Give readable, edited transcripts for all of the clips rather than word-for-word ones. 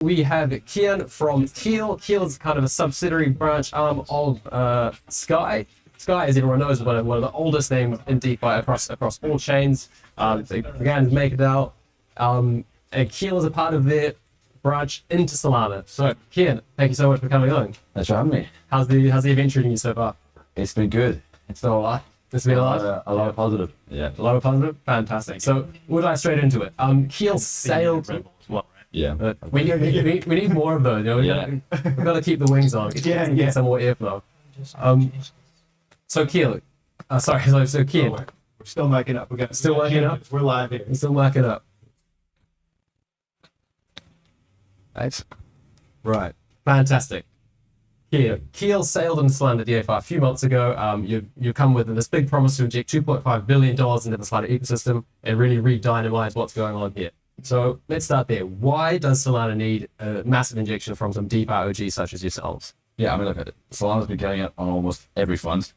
We have Cian from Keel. Keel is kind of a subsidiary branch arm of Sky. Sky, as everyone knows, is one of the oldest names in DeFi across all chains. They began as MakerDAO. And Keel is a part of their branch into Solana. So, Cian, thank you so much for coming on. Thanks for having me. How's the event treating you so far? It's been good. It's been a lot. It's been a lot? A lot of positive. Yeah. A lot of positive? Fantastic. So, we'll dive straight into it. Keel sailed... Yeah. We need more of those. You know? We've got to keep the wings on. Get some more airflow. So Keel, so Cian. We're still miking up. Still working up? We're live here. We're still working up. Thanks. Right. Fantastic. Keel sailed into Solana DeFi a few months ago. You come with this big promise to inject $2.5 billion into the Solana ecosystem and really re-dynamize what's going on here. So let's start there. Why does Solana need a massive injection from some DeFi OGs such as yourselves? Yeah, I mean, look, Solana's been getting it on almost every front.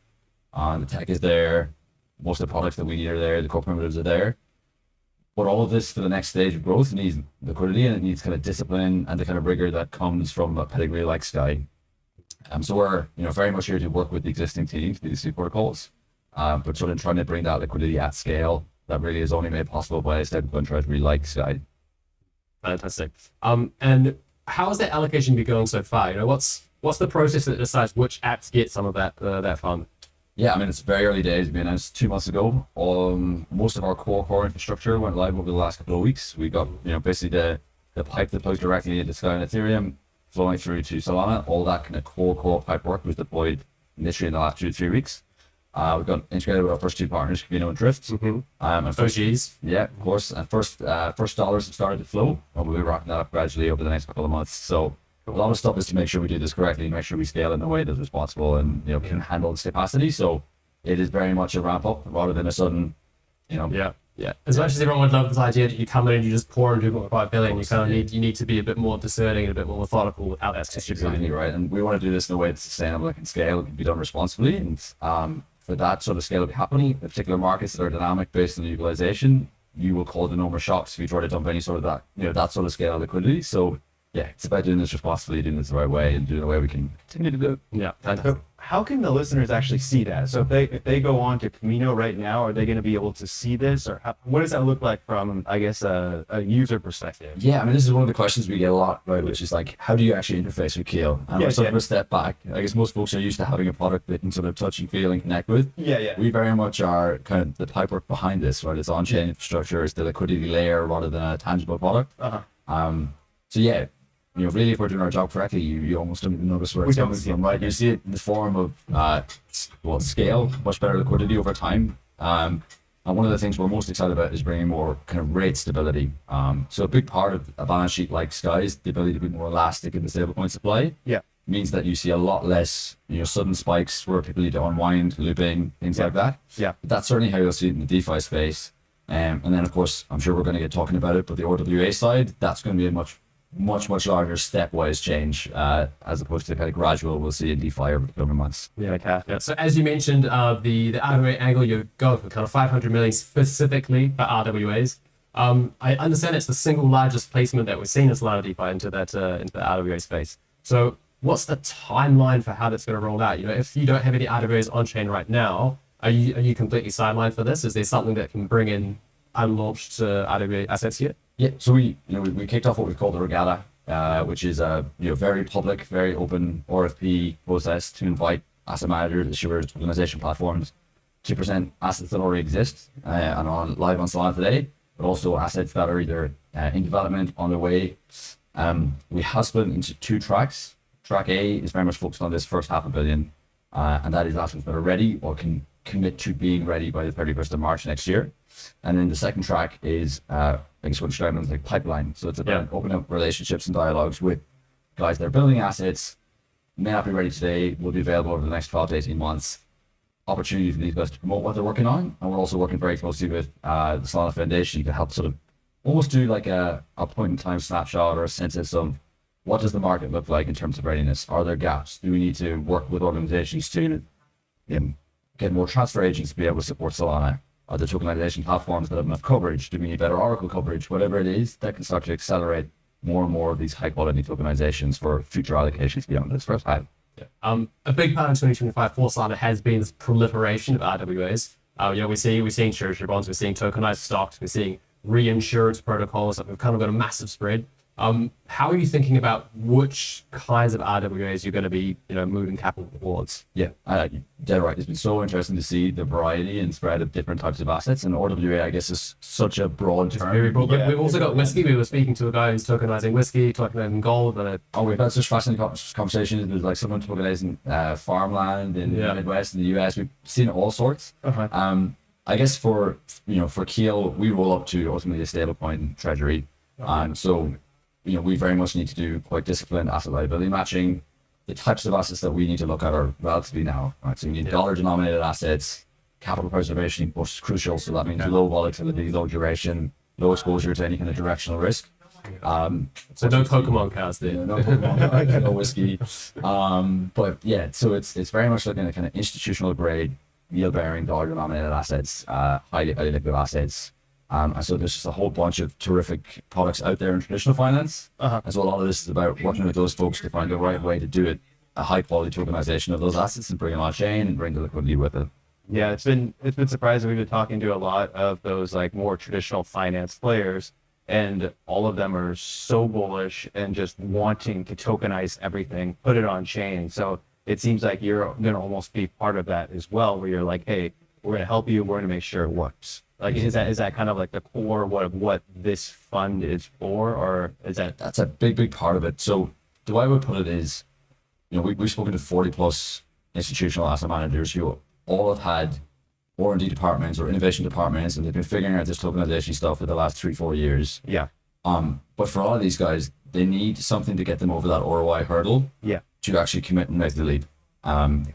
The tech is there. Most of the products that we need are there. The core primitives are there. But all of this for the next stage of growth needs liquidity, and it needs kind of discipline and the kind of rigor that comes from a pedigree like Sky. So we're very much here to work with the existing team to do these protocols, but sort of trying to bring that liquidity at scale that really is only made possible by a stablecoin treasury like Sky. Fantastic. And how has that allocation been going so far? What's the process that decides which apps get some of that fund? Yeah, I mean, it's very early days. We announced 2 months ago. Most of our core infrastructure went live over the last couple of weeks. We got basically the pipe that plugs directly into Sky and Ethereum flowing through to Solana. All that kind of core pipe work was deployed initially in the last 2 to 3 weeks. We've got integrated with our first 2 partners, Camino and Drift. And OGs. Yeah, of course. And first dollars have started to flow, and we'll be rocking that up gradually over the next couple of months. So a lot of stuff is to make sure we do this correctly, make sure we scale in a way that's responsible and can handle this capacity. So it is very much a ramp up rather than a sudden, Yeah. As much as everyone would love this idea that you come in and you just pour in 2.5 billion, you need to be a bit more discerning and a bit more methodical with how that's distributed. Exactly right. And we want to do this in a way that's sustainable and can scale, it can be done responsibly. And for that sort of scale to be happening, in particular markets that are dynamic based on utilization, you will cause enormous shocks if you try to dump any sort of that sort of scale of liquidity. So yeah, it's about doing this responsibly, doing this the right way, and doing it the way we can continue to do it. Yeah. So how can the listeners actually see that? So if they go on to Camino right now, are they going to be able to see this, or what does that look like from, I guess, a user perspective? Yeah, I mean, this is one of the questions we get a lot, right? Which is like, how do you actually interface with Keel? And we're sort of a step back. I guess most folks are used to having a product they can sort of touch and feel and connect with. Yeah. We very much are kind of the pipework behind this, right? It's on-chain infrastructure, it's the liquidity layer rather than a tangible product. So yeah. Really, if we're doing our job correctly, you almost don't even notice where it's coming from, right? You see it in the form of scale, much better liquidity over time. And one of the things we're most excited about is bringing more kind of rate stability. So a big part of a balance sheet like Sky's, the ability to be more elastic in the stablecoin supply, means that you see a lot less, sudden spikes where people need to unwind, looping, things like that. Yeah. But that's certainly how you'll see it in the DeFi space. And then, of course, I'm sure we're going to get talking about it, but the RWA side, that's going to be a much larger stepwise change as opposed to kind of gradual we'll see in DeFi over the coming months. Yeah. So as you mentioned, the RWA angle, you're going for kind of 500 million specifically for RWAs. I understand it's the single largest placement that we've seen in Solana DeFi into the RWA space. So what's the timeline for how that's going to roll out? If you don't have any RWAs on chain right now, are you completely sidelined for this? Is there something that can bring in unlaunched RWA assets here? Yeah, so we kicked off what we call the Regatta, which is a very public, very open RFP process to invite asset managers, issuers, organization platforms to present assets that already exist and on live on Solana today, but also assets that are either in development, on their way. We have split into 2 tracks. Track A is very much focused on this first $500 million, and that is assets that are ready or can commit to being ready by the 31st of March next year. And then the second track is, I guess what described as like pipeline. So it's about opening up relationships and dialogues with guys that are building assets, may not be ready today, will be available over the next 12 to 18 months. Opportunity for these guys to promote what they're working on. And we're also working very closely with the Solana Foundation to help sort of almost do like a point in time snapshot or a census of what does the market look like in terms of readiness? Are there gaps? Do we need to work with organizations to get more transfer agents to be able to support Solana? Are there tokenization platforms that have enough coverage? Do we need better Oracle coverage? Whatever it is that can start to accelerate more and more of these high quality tokenizations for future allocations beyond this first time. Yeah. A big part of 2025 for Solana has been this proliferation of RWAs. We're seeing treasury bonds, we're seeing tokenized stocks, we're seeing reinsurance protocols that have kind of got a massive spread. How are you thinking about which kinds of RWAs you're going to be, moving capital towards? Yeah, dead right. It's been so interesting to see the variety and spread of different types of assets, and RWA, I guess, is such a broad term. Very broad. Yeah. We've also got whiskey. We were speaking to a guy who's tokenizing whiskey, tokenizing gold, and We've had such fascinating conversations. There's like someone tokenizing farmland in the Midwest, in the US. We've seen all sorts. I guess for Keel, we roll up to ultimately a stablecoin treasury, so we very much need to do quite disciplined asset liability matching. The types of assets that we need to look at are relatively narrow, right? So you need dollar-denominated assets, capital preservation, which is crucial. So that means low volatility, low duration, low exposure to any kind of directional risk. So no Pokemon cards there. No Pokemon, no whiskey. But yeah, so it's very much looking at kind of institutional grade, yield-bearing, dollar-denominated assets, highly liquid assets. And so there's just a whole bunch of terrific products out there in traditional finance. And so a lot of this is about working with those folks to find the right way to do it, a high quality tokenization of those assets and bring it on chain and bring the liquidity with it. Yeah, it's been surprising. We've been talking to a lot of those like more traditional finance players, and all of them are so bullish and just wanting to tokenize everything, put it on chain. So it seems like you're going to almost be part of that as well, where you're like, hey, we're going to help you. We're going to make sure it works. Like, is that kind of like the core what this fund is for, or is that? That's a big part of it. So the way I would put it is, we've spoken to 40 plus institutional asset managers who all have had R&D departments or innovation departments, and they've been figuring out this tokenization stuff for the last 3-4 years. Yeah. But for a lot of these guys, they need something to get them over that ROI hurdle. Yeah. To actually commit and make the leap. And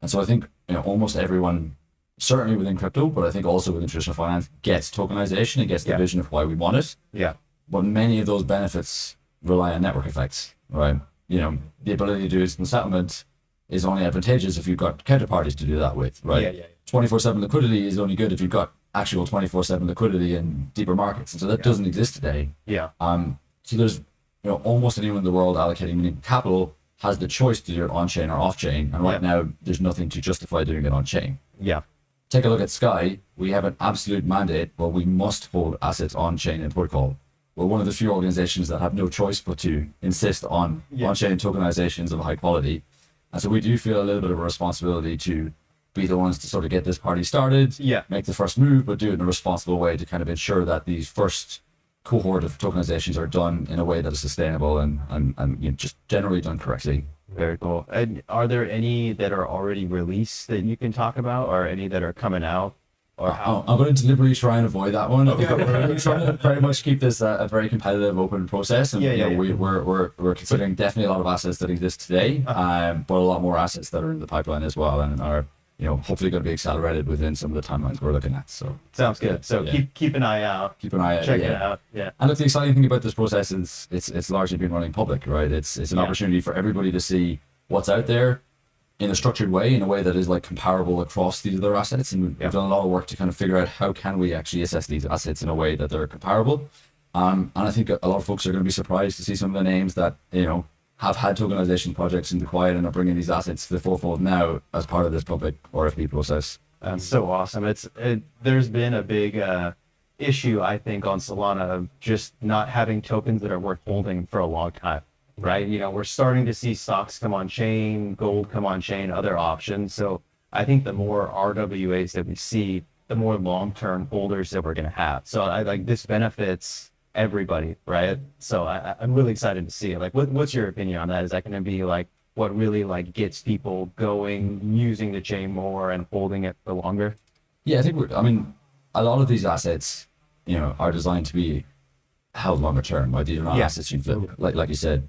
so I think almost everyone, certainly within crypto, but I think also within traditional finance, gets tokenization and gets the vision of why we want it. Yeah. But many of those benefits rely on network effects, right? The ability to do instant settlement is only advantageous if you've got counterparties to do that with, right? Yeah. 24/7 liquidity is only good if you've got actual 24/7 liquidity in deeper markets, and so that doesn't exist today. Yeah. So there's almost anyone in the world allocating meaningful capital has the choice to do it on chain or off chain, and right now there's nothing to justify doing it on chain. Yeah. Take a look at Sky. We have an absolute mandate where we must hold assets on chain in protocol. We're one of the few organizations that have no choice but to insist on on-chain tokenizations of high quality. And so we do feel a little bit of a responsibility to be the ones to sort of get this party started, make the first move, but do it in a responsible way to kind of ensure that these first cohort of tokenizations are done in a way that is sustainable and just generally done correctly. Very cool. And are there any that are already released that you can talk about, or any that are coming out? Or how? I'm going to deliberately try and avoid that one. Okay. We're trying to very much keep this a very competitive, open process, and we're considering definitely a lot of assets that exist today, but a lot more assets that are in the pipeline as well, and are hopefully going to be accelerated within some of the timelines we're looking at. So sounds good. So keep an eye out. Keep an eye out. Check it out. Yeah. And look, the exciting thing about this process is it's largely been running public, right? It's an opportunity for everybody to see what's out there in a structured way, in a way that is like comparable across these other assets. And we've done a lot of work to kind of figure out how can we actually assess these assets in a way that they're comparable. And I think a lot of folks are going to be surprised to see some of the names that have had tokenization projects in the quiet and are bringing these assets to the forefront now as part of this public RFP process. That's so awesome. There's been a big issue, I think, on Solana of just not having tokens that are worth holding for a long time, right? We're starting to see stocks come on chain, gold come on chain, other options. So I think the more RWAs that we see, the more long-term holders that we're going to have. So I like this benefits everybody, right? So I'm really excited to see it. Like, what's your opinion on that? Is that going to be like what really like gets people going, using the chain more and holding it for longer? Yeah, I think a lot of these assets, are designed to be held longer term, right? These are not assets you flip, like you said.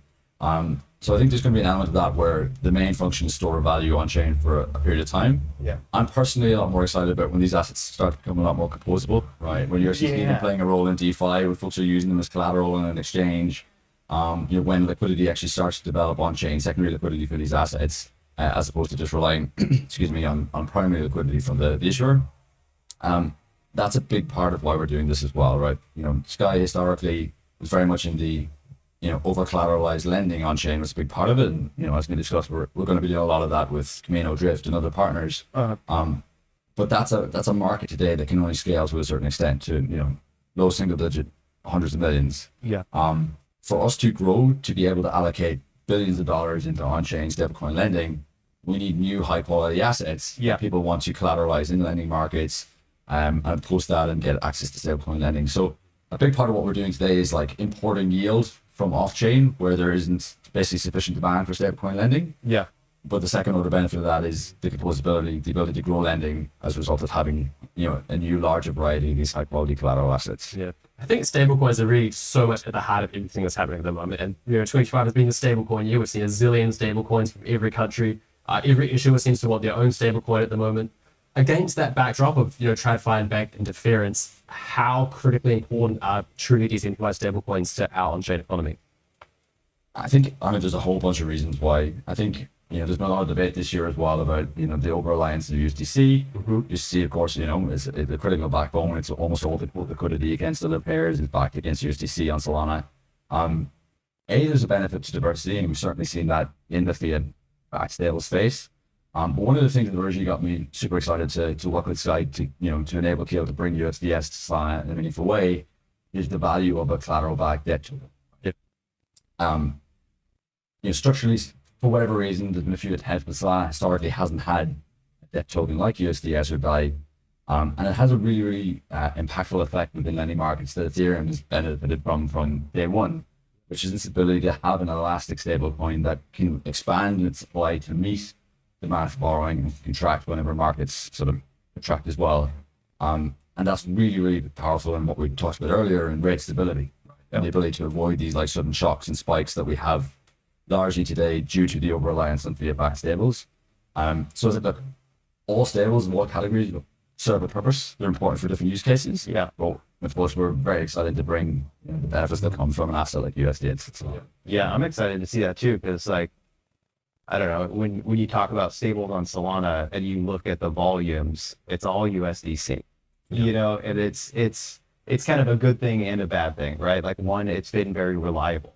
So I think there's going to be an element of that where the main function is store value on chain for a period of time. Yeah. I'm personally a lot more excited about when these assets start to become a lot more composable, right? When you're seeing them playing a role in DeFi, when folks are using them as collateral in an exchange, when liquidity actually starts to develop on chain, secondary liquidity for these assets, as opposed to just relying, on primary liquidity from the issuer. That's a big part of why we're doing this as well, right? Sky historically was very much in the over collateralized lending on chain was a big part of it. And, as we discussed, we're going to be doing a lot of that with Camino Drift and other partners. But that's a market today that can only scale to a certain extent to, low single digit, hundreds of millions. Yeah. For us to grow, to be able to allocate billions of dollars into on-chain stablecoin lending, we need new high quality assets. Yeah. People want to collateralize in lending markets and post that and get access to stablecoin lending. So a big part of what we're doing today is like importing yield from off-chain where there isn't basically sufficient demand for stablecoin lending. Yeah. But the second order benefit of that is the composability, the ability to grow lending as a result of having, a new larger variety of these high quality collateral assets. Yeah. I think stablecoins are really so much at the heart of everything that's happening at the moment. And 2025 has been the stablecoin year. We've seen a zillion stablecoins from every country. Every issuer seems to want their own stablecoin at the moment. Against that backdrop of TradFi and bank interference, how critically important are truly decentralized stablecoins to our on-chain economy? I think there's a whole bunch of reasons why. I think there's been a lot of debate this year as well about the over-reliance of USDC. USDC, of course, is the critical backbone. It's almost all the liquidity against other pairs is backed against USDC on Solana. There's a benefit to diversity, and we've certainly seen that in the fiat-backed stable space. But one of the things that originally got me super excited to work with Sky to enable Keel to bring USDS to Solana in a meaningful way is the value of a collateral-backed debt token. Structurally, for whatever reason, there's been a few attempts, but Solana historically hasn't had a debt token like USDS or DAI. And it has a really, really impactful effect within lending markets that Ethereum has benefited from day one, which is its ability to have an elastic stablecoin that can expand in its supply to meet demand for borrowing and contract whenever markets sort of contract as well. And that's really, really powerful in what we talked about earlier in rate stability and the ability to avoid these like sudden shocks and spikes that we have largely today due to the over-reliance on fiat-backed stables. So is it that all stables in all categories serve a purpose? They're important for different use cases. Yeah. But of course, we're very excited to bring the benefits that come from an asset like USDS. Yeah, I'm excited to see that too, because I don't know, when you talk about stables on Solana and you look at the volumes, it's all USDC, and it's kind of a good thing and a bad thing, right? Like one, it's been very reliable.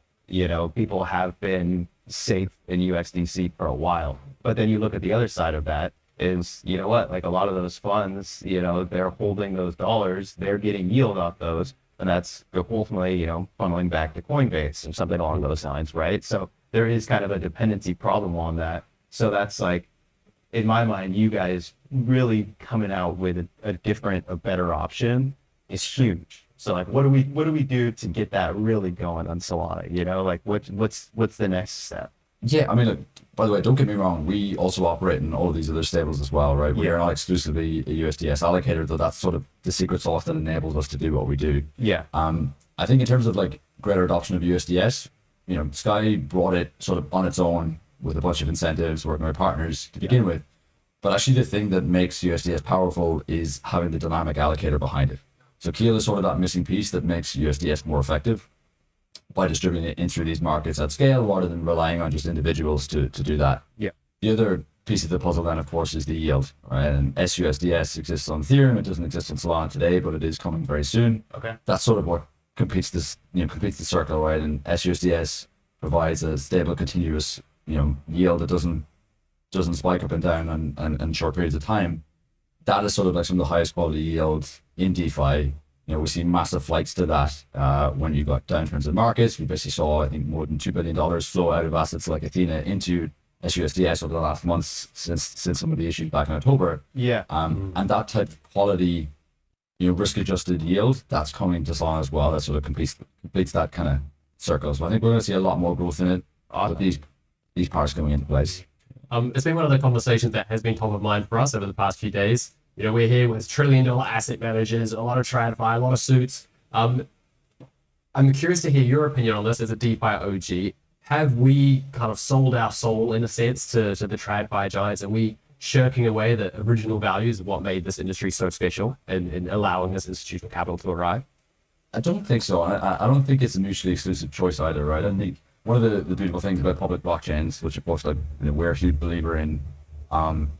People have been safe in USDC for a while, but then you look at the other side of that is, like a lot of those funds, they're holding those dollars, they're getting yield off those, and that's ultimately, funneling back to Coinbase or something along those lines, right? So there is kind of a dependency problem on that. So that's like, in my mind, you guys really coming out with a better option is huge. So like, what do we do to get that really going on Solana? Like what's the next step? Yeah, I mean, look, by the way, don't get me wrong. We also operate in all of these other stables as well, right? We are not exclusively a USDS allocator, though that's sort of the secret sauce that enables us to do what we do. Yeah. I think in terms of like greater adoption of USDS, Sky brought it sort of on its own with a bunch of incentives, working with partners to begin with. But actually the thing that makes USDS powerful is having the dynamic allocator behind it. So Keel is sort of that missing piece that makes USDS more effective by distributing it in through these markets at scale rather than relying on just individuals to do that. Yeah. The other piece of the puzzle then, of course, is the yield, right? And sUSDS exists on Ethereum. It doesn't exist on Solana today, but it is coming very soon. Okay. That's sort of what completes the circle, right? And sUSDS provides a stable, continuous, yield that doesn't spike up and down on short periods of time. That is sort of like some of the highest quality yields in DeFi. We see massive flights to that when you got downturns in markets. We basically saw, I think, more than $2 billion flow out of assets like Athena into sUSDS over the last months since some of the issues back in October. Yeah. And that type of quality, risk-adjusted yield, that's coming to Solana as well. That sort of completes that kind of circle. So I think we're going to see a lot more growth in it with these parts coming into place. It's been one of the conversations that has been top of mind for us over the past few days. We're here with trillion-dollar asset managers, a lot of TradFi, a lot of suits. I'm curious to hear your opinion on this as a DeFi OG. Have we kind of sold our soul, in a sense, to the TradFi giants? Are we shirking away the original values of what made this industry so special and allowing this institutional capital to arrive? I don't think so. I don't think it's a mutually exclusive choice either, right? I think one of the beautiful things about public blockchains, which of course we're a huge believer in,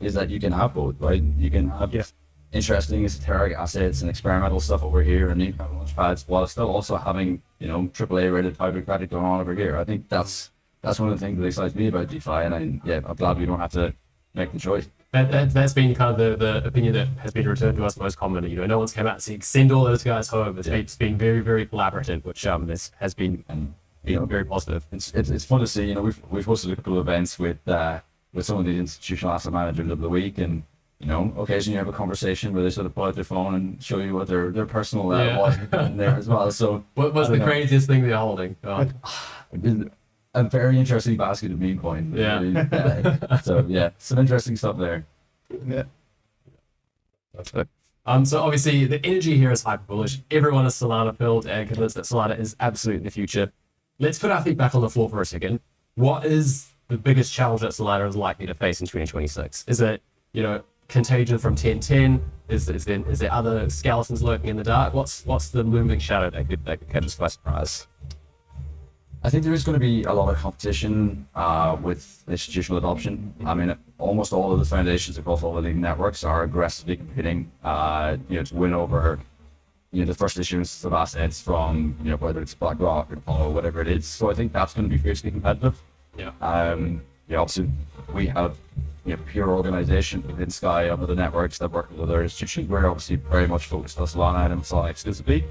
is that you can have both, right? You can have interesting esoteric assets and experimental stuff over here and income launch pads, while still also having, you know, AAA rated hybrid credit going on over here. I think that's one of the things that excites me about DeFi, and I'm glad we don't have to make the choice. That's been kind of the opinion that has been returned to us most commonly. You know, no one's come out and said, send all those guys home. It's been very, very collaborative, which this has been, And you know, very positive. it's fun to see. You know, we've hosted a couple of events with some of the institutional asset managers of the week, and you know, occasionally you have a conversation where they sort of pull out their phone and show you what their personal wallet is in there as well. So What was the craziest thing they're holding? Oh. a very interesting basket of meme coins. Yeah. So yeah, some interesting stuff there. Yeah. So obviously the energy here is hyper bullish. Everyone is Solana filled and convinced that Solana is absolute in the future. Let's put our feet back on the floor for a second. What is the biggest challenge that Solana is likely to face in 2026? Is it, you know, contagion from 1010? Is there other skeletons lurking in the dark? What's the looming shadow that could catch us by surprise? I think there is going to be a lot of competition with institutional adoption. I mean, almost all of the foundations across all the leading networks are aggressively competing, you know, to win over, you know, the first issuance of assets from, you know, whether it's BlackRock or Apollo, whatever it is. So I think that's going to be fiercely competitive. Yeah. Yeah, obviously we have, you know, peer organization within Sky, other networks that work with other institutions. We're obviously very much focused on Solana and Solana exclusively.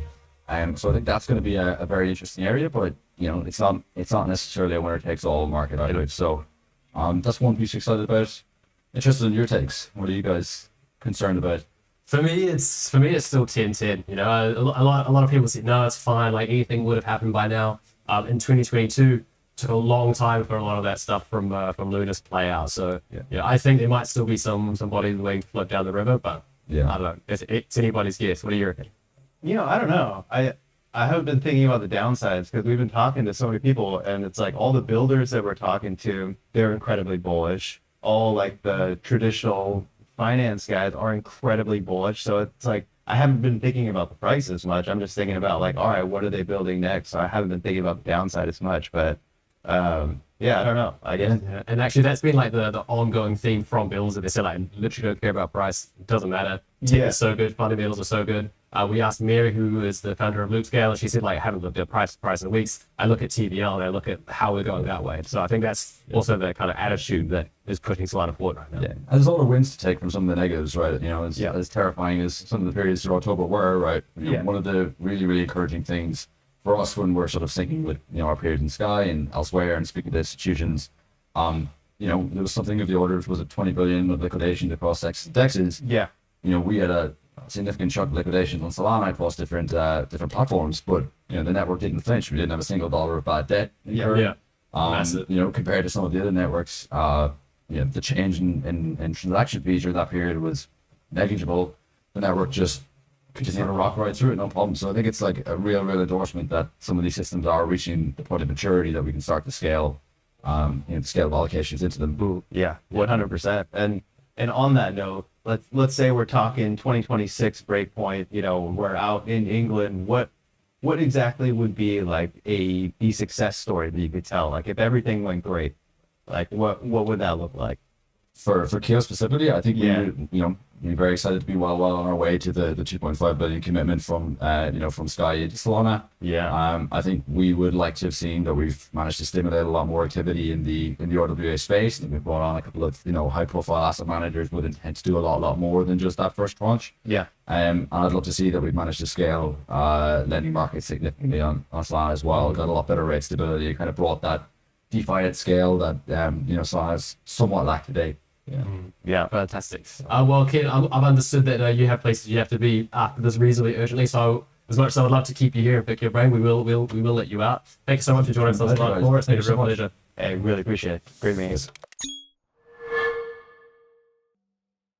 So I think that's going to be a very interesting area, but you know, it's not necessarily a winner takes all market either. So that's one piece excited about. Interested in your takes. What are you guys concerned about? For me, it's still 1010. You know, a lot of people say, no, it's fine. Like anything would have happened by now. In 2022, took a long time for a lot of that stuff from Luna's to play out. So yeah, I think there might still be some bodies waiting to float down the river, but Yeah. I don't know. It's anybody's guess. What do you reckon? You know, I don't know. I haven't been thinking about the downsides because we've been talking to so many people, and it's like all the builders that we're talking to, they're incredibly bullish. All like the traditional finance guys are incredibly bullish. So it's like I haven't been thinking about the price as much. I'm just thinking about like, all right, what are they building next? So I haven't been thinking about the downside as much. But yeah, I don't know. I guess. Yeah. And actually, that's been like the ongoing theme from builders that they say like literally don't care about price. It doesn't matter. Tech is so good. Fundamentals are so good. We asked Mary, who is the founder of Loopscale, and she said like I haven't looked at price in weeks. I look at TVL and I look at how we're going that way. So I think that's also the kind of attitude that is pushing Solana forward right now. Yeah, and there's a lot of wins to take from some of the negatives, right? You know, as terrifying as some of the periods through October were, right? You know, one of the really, really encouraging things for us when we're sort of syncing with, you know, our peers in Sky and elsewhere and speaking to institutions, you know, there was something of the order of, was it 20 billion of liquidation across DEXs? Yeah. You know, we had a significant chunk of liquidations on Solana across different platforms, but you know, the network didn't flinch. We didn't have a single dollar of bad debt incurred. Massive. You know, compared to some of the other networks, you know, the change in transaction fees during that period was negligible. The network just continued to rock right through it, no problem. So I think it's like a real endorsement that some of these systems are reaching the point of maturity that we can start to scale, you know, the scale of allocations into them. Yeah, 100%. And on that note, let's say we're talking 2026 breakpoint. You know, we're out in England. What exactly would be like the success story that you could tell? Like if everything went great, like what would that look like? For Keel specifically, I think we would, you know, be very excited to be well on our way to the 2.5 billion commitment from you know, from Sky into Solana. I think we would like to have seen that we've managed to stimulate a lot more activity in the RWA space, and we've brought on a couple of, you know, high profile asset managers with intent to do a lot more than just that first tranche. And I'd love to see that we've managed to scale lending markets significantly on Solana as well. Got a lot better rate stability, kind of brought that DeFi at scale that you know, Solana's somewhat lacked today. Yeah. Fantastic. Well, Keel, I've understood that you have places you have to be after this reasonably urgently. So as much as I would love to keep you here and pick your brain, we will let you out. Thanks so much for joining us on Solana Floor. It's been a real pleasure. Hey, really appreciate it. Great meeting.